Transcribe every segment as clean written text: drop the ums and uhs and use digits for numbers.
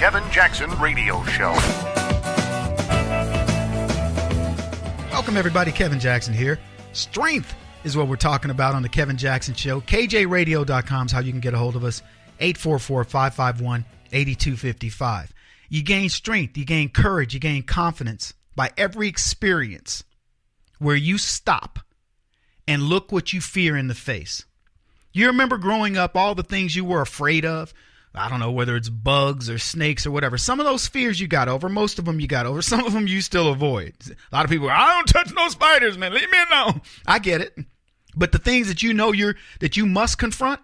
Kevin Jackson Radio Show. Welcome, everybody. Kevin Jackson here. Strength is what we're talking about on the Kevin Jackson Show. KJRadio.com is how you can get a hold of us. 844-551-8255. You gain strength, you gain courage, you gain confidence by every experience where you stop and look what you fear in the face. You remember growing up, all the things you were afraid of? I don't know, whether it's bugs or snakes or whatever. Some of those fears you got over. Most of them you got over. Some of them you still avoid. A lot of people, I don't touch no spiders, man. Leave me alone. I get it. But the things that you know that you must confront,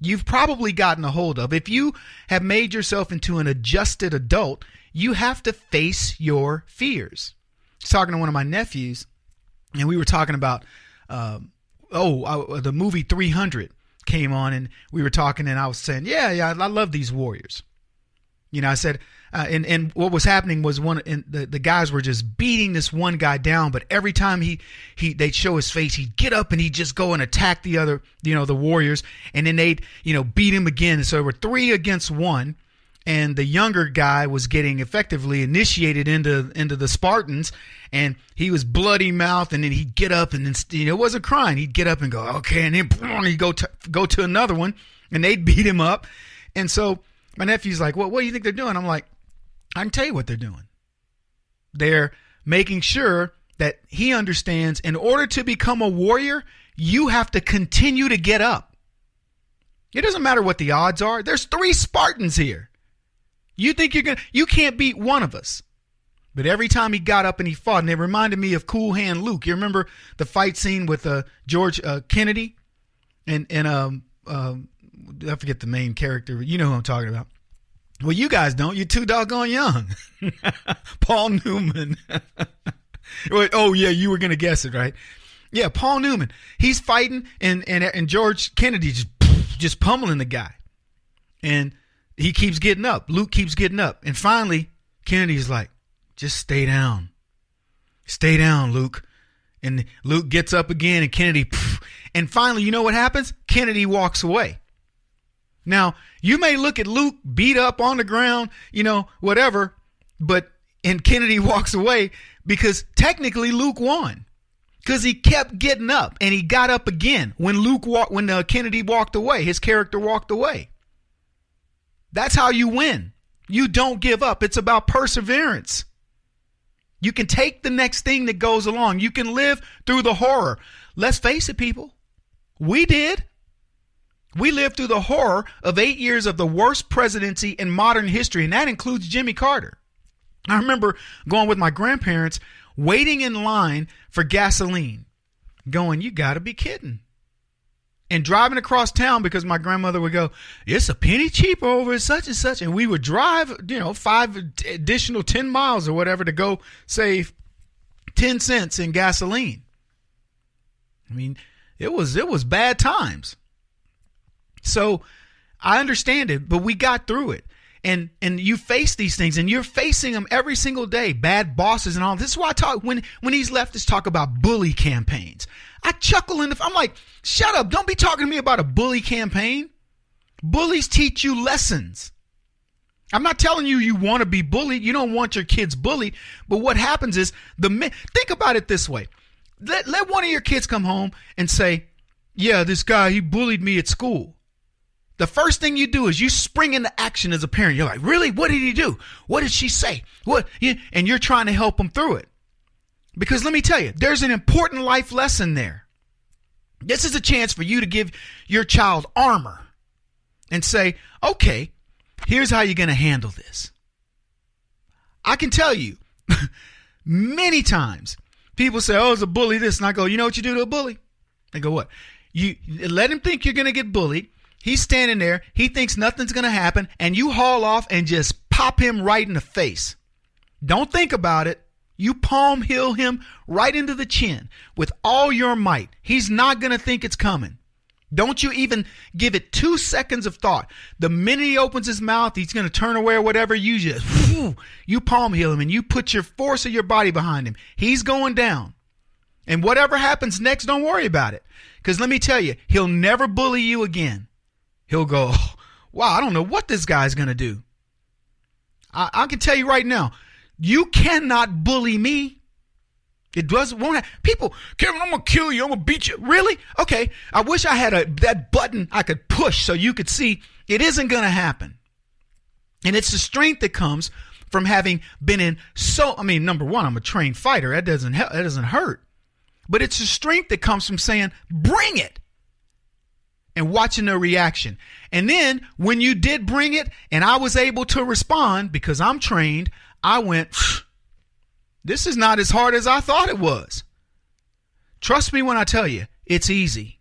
you've probably gotten a hold of. If you have made yourself into an adjusted adult, you have to face your fears. I was talking to one of my nephews, and we were talking about, the movie 300 came on, and we were talking, and I was saying, yeah, I love these warriors. You know, I said, and what was happening was the guys were just beating this one guy down, but every time they'd show his face, he'd get up and he'd just go and attack the other, the warriors, and then they'd, beat him again. So there were 3 against 1, and the younger guy was getting effectively initiated into the Spartans, and he was bloody mouth, and then he'd get up and then, it wasn't crying. He'd get up and go, okay, and then he'd go to another one, and they'd beat him up. And so my nephew's like, well, what do you think they're doing? I'm like, I can tell you what they're doing. They're making sure that he understands in order to become a warrior, you have to continue to get up. It doesn't matter what the odds are. There's 3 Spartans here. You think you can't beat one of us. But every time he got up and he fought, and it reminded me of Cool Hand Luke. You remember the fight scene with George Kennedy? And I forget the main character. You know who I'm talking about. Well, you guys don't. You're too doggone young. Paul Newman. Oh, yeah, you were going to guess it, right? Yeah, Paul Newman. He's fighting, and George Kennedy just pummeling the guy. And he keeps getting up. Luke keeps getting up. And finally, Kennedy's like, just stay down. Stay down, Luke. And Luke gets up again, and Kennedy, and finally, you know what happens? Kennedy walks away. Now, you may look at Luke beat up on the ground, whatever, and Kennedy walks away because technically Luke won because he kept getting up, and he got up again when Kennedy walked away. His character walked away. That's how you win. You don't give up. It's about perseverance. You can take the next thing that goes along. You can live through the horror. Let's face it, people. We did. We lived through the horror of 8 years of the worst presidency in modern history, and that includes Jimmy Carter. I remember going with my grandparents, waiting in line for gasoline, going, you got to be kidding. And driving across town because my grandmother would go, it's a penny cheaper over at such and such. And we would drive, 5 additional 10 miles or whatever to go save 10 cents in gasoline. I mean, it was bad times. So I understand it, but we got through it. And you face these things, and you're facing them every single day. Bad bosses and all. This is why I talk when these leftists talk about bully campaigns. I chuckle I'm like, shut up. Don't be talking to me about a bully campaign. Bullies teach you lessons. I'm not telling you want to be bullied. You don't want your kids bullied. But what happens is think about it this way. Let one of your kids come home and say, yeah, this guy, he bullied me at school. The first thing you do is you spring into action as a parent. You're like, really? What did he do? What did she say? What? And you're trying to help them through it. Because let me tell you, there's an important life lesson there. This is a chance for you to give your child armor and say, okay, here's how you're going to handle this. I can tell you many times people say, oh, it's a bully this. And I go, you know what you do to a bully? They go, what? You let him think you're going to get bullied. He's standing there. He thinks nothing's going to happen. And you haul off and just pop him right in the face. Don't think about it. You palm heel him right into the chin with all your might. He's not going to think it's coming. Don't you even give it 2 seconds of thought. The minute he opens his mouth, he's going to turn away or whatever. You just, you palm heel him and you put your force of your body behind him. He's going down. And whatever happens next, don't worry about it. Because let me tell you, he'll never bully you again. He'll go, wow, I don't know what this guy's going to do. I can tell you right now, you cannot bully me. It won't happen. People, Kevin, I'm going to kill you. I'm going to beat you. Really? Okay. I wish I had that button I could push so you could see it isn't going to happen. And it's the strength that comes from having been in number one, I'm a trained fighter. That doesn't hurt. But it's the strength that comes from saying, bring it, and watching their reaction. And then when you did bring it and I was able to respond because I'm trained, I went, this is not as hard as I thought it was. Trust me when I tell you, it's easy.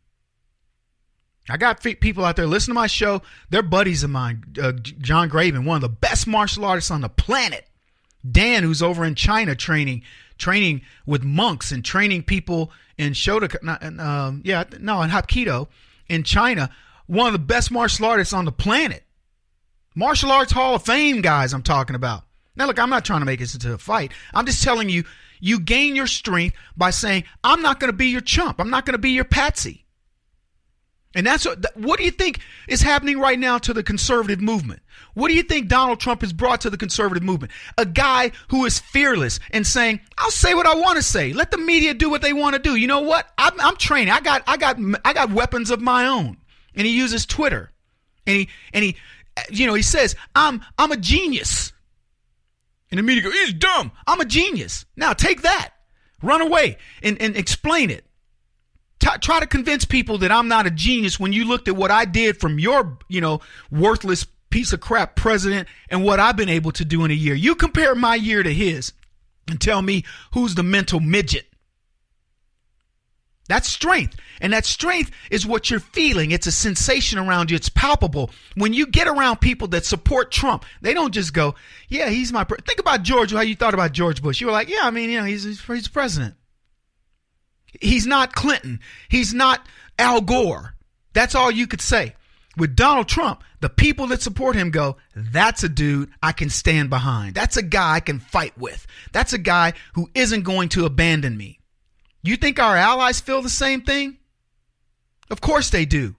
I got people out there listening to my show. They're buddies of mine. John Graven, one of the best martial artists on the planet. Dan, who's over in China training with monks and training people in Hapkido in China. One of the best martial artists on the planet. Martial Arts Hall of Fame guys I'm talking about. Now, look, I'm not trying to make this into a fight. I'm just telling you, you gain your strength by saying, I'm not going to be your chump. I'm not going to be your patsy. And that's what do you think is happening right now to the conservative movement? What do you think Donald Trump has brought to the conservative movement? A guy who is fearless and saying, I'll say what I want to say. Let the media do what they want to do. You know what? I'm training. I got weapons of my own. And he uses Twitter. And he says, I'm a genius. And the media goes, he's dumb. I'm a genius. Now take that. Run away and explain it. Try to convince people that I'm not a genius when you looked at what I did from your, worthless piece of crap president and what I've been able to do in a year. You compare my year to his and tell me who's the mental midget. That's strength. And that strength is what you're feeling. It's a sensation around you. It's palpable. When you get around people that support Trump, they don't just go, yeah, he's my think about George, how you thought about George Bush. You were like, yeah, he's president. He's not Clinton. He's not Al Gore. That's all you could say. With Donald Trump, the people that support him go, that's a dude I can stand behind. That's a guy I can fight with. That's a guy who isn't going to abandon me. You think our allies feel the same thing? Of course they do.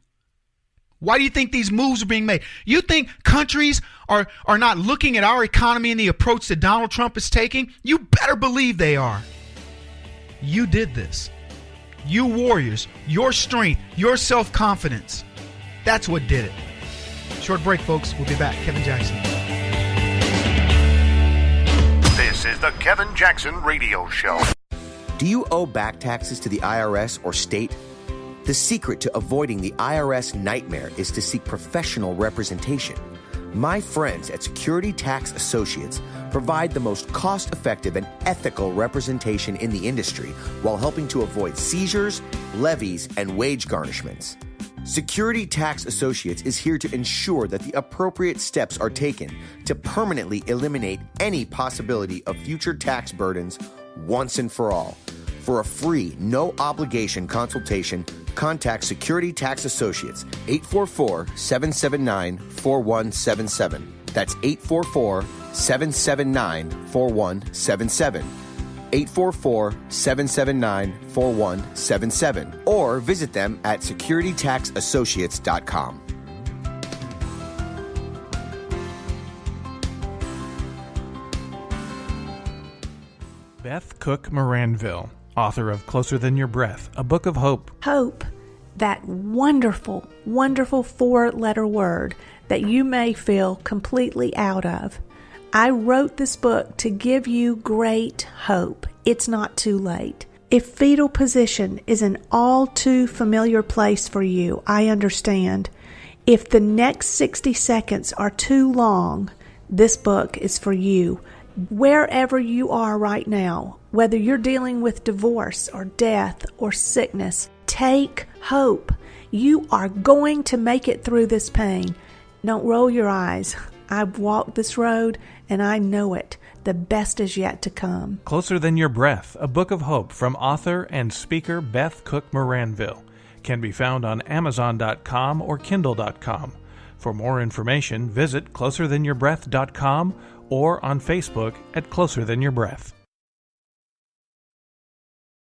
Why do you think these moves are being made? You think countries are not looking at our economy and the approach that Donald Trump is taking? You better believe they are. You did this. You warriors, your strength, your self-confidence. That's what did it. Short break, folks. We'll be back. Kevin Jackson. This is the Kevin Jackson Radio Show. Do you owe back taxes to the IRS or state? The secret to avoiding the IRS nightmare is to seek professional representation. My friends at Security Tax Associates provide the most cost-effective and ethical representation in the industry while helping to avoid seizures, levies, and wage garnishments. Security Tax Associates is here to ensure that the appropriate steps are taken to permanently eliminate any possibility of future tax burdens once and for all. For a free, no-obligation consultation, contact Security Tax Associates, 844-779-4177. That's 844-779-4177. 844-779-4177. Or visit them at securitytaxassociates.com. Beth Cook Moranville, author of Closer Than Your Breath, a book of hope. Hope, that wonderful, wonderful 4-letter word that you may feel completely out of. I wrote this book to give you great hope. It's not too late. If fetal position is an all too familiar place for you, I understand. If the next 60 seconds are too long, this book is for you. Wherever you are right now, whether you're dealing with divorce or death or sickness, take hope. You are going to make it through this pain. Don't roll your eyes. I've walked this road and I know it. The best is yet to come. Closer Than Your Breath, a book of hope from author and speaker Beth Cook Moranville, can be found on Amazon.com or Kindle.com. For more information, visit closerthanyourBreath.com or on Facebook at Closer Than Your Breath.